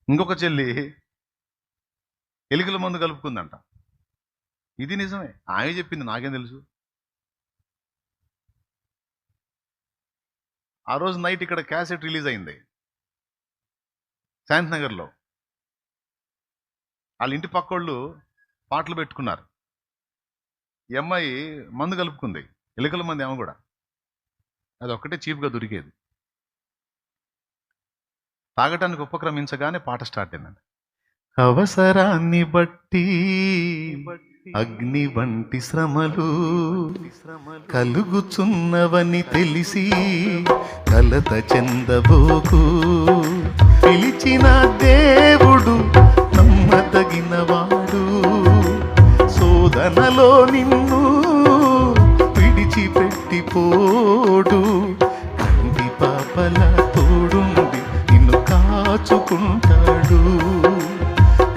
ఇంకొక చెల్లి ఎలుకల మందు కలుపుకుందంట. ఇది నిజమే, ఆమె చెప్పింది, నాకేం తెలుసు. ఆ రోజు నైట్ ఇక్కడ క్యాసెట్ రిలీజ్ అయింది శాంతి నగర్లో. వాళ్ళ ఇంటి పక్కోళ్ళు పాటలు పెట్టుకున్నారు. ఈ అమ్మాయి మందు కలుపుకుంది, ఎలుకల మంది ఆమె కూడా. అది ఒక్కటే చీప్గా దొరికేది. తాగటానికి ఉపక్రమించగానే పాట స్టార్ట్ అయిందండి. అవసరాన్ని బట్టి అగ్ని వంటి శ్రమలు కలుగుచున్నవని తెలిసి కలత చెందబోకు. పిలిచిన దేవుడు నమ్మదగినవాడు, శోధనలో నిన్ను విడిచిపెట్టిపోడు. కంటి పాపల తోడుండి నిన్ను కాచుకుంటాడు,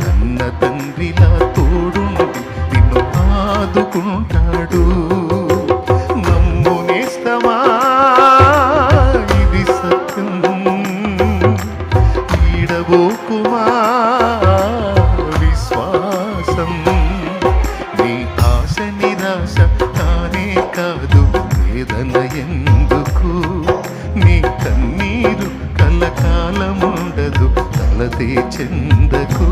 కన్న తండ్రిలా తోడుండి నిన్ను ఆదుకుంటాడు. నమ్ము నేస్తమా, ఇది సత్యం, ఈడబోకుమా విశ్వాసం. నీ ఆశ నిరాశ కానే కాదు, వేదన ఎందుకు? నీ కన్నీరు కలకాలముండదు, తలతే చెందకు.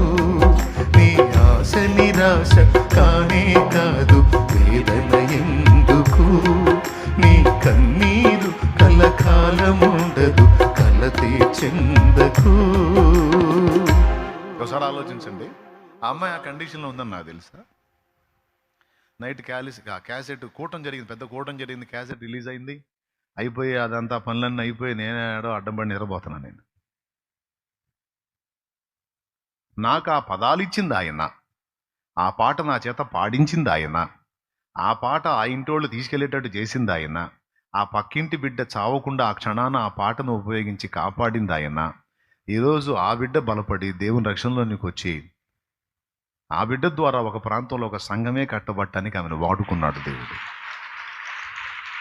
నీ ఆశ నిరాశ కానే కాదు, వేదన ఎందుకు? నీ కన్నీరు కలకాలముండదు, కలతే చెందకు. ఒకసారి ఆలోచించండి, ఆ అమ్మాయి ఆ కండిషన్లో ఉందని నాకు తెలుసా. నైట్ క్యాసెట్ కూటం జరిగింది, పెద్ద కూటం జరిగింది, క్యాసెట్ రిలీజ్ అయింది, అయిపోయి అదంతా పనులన్నీ అయిపోయి నేనేడో అడ్డం పడి నిద్రపోతున్నాను. నేను నాకు ఆ పదాలు ఇచ్చింది ఆయన, ఆ పాట నా చేత పాడించింది ఆయన, ఆ పాట ఆ ఇంటోళ్ళు తీసుకెళ్లేటట్టు చేసింది ఆయన, ఆ పక్కింటి బిడ్డ చావకుండా ఆ క్షణాన ఆ పాటను ఉపయోగించి కాపాడింది ఆయన. ఈరోజు ఆ బిడ్డ బలపడి దేవుని రక్షణలోనికి వచ్చి ఆ బిడ్డ ద్వారా ఒక ప్రాంతంలో ఒక సంఘమే కట్టబట్టడానికి ఆమెను వాడుకున్నాడు దేవుడు.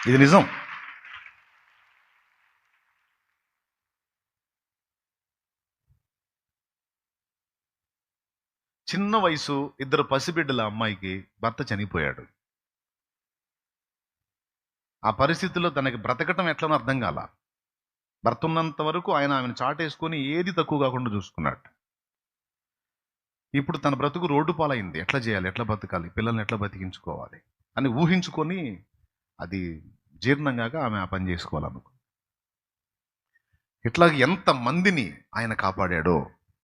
ఇది నిజం. చిన్న వయసు, 2 పసిబిడ్డల అమ్మాయికి భర్త చనిపోయాడు. ఆ పరిస్థితుల్లో తనకి బ్రతకటం ఎట్లనో అర్థం కాల. భర్త ఉన్నంత వరకు ఆయన ఆమెను చాటేసుకొని ఏది తక్కువ కాకుండా చూసుకున్నాడు. ఇప్పుడు తన బ్రతుకు రోడ్డు పాలైంది. ఎట్లా చేయాలి, ఎట్లా బతకాలి, పిల్లల్ని ఎట్లా బతికించుకోవాలి అని ఊహించుకొని అది జీర్ణంగాక ఆమె ఆ పని చేసుకోవాలనుకో. ఇట్లా ఎంత మందిని ఆయన కాపాడాడో.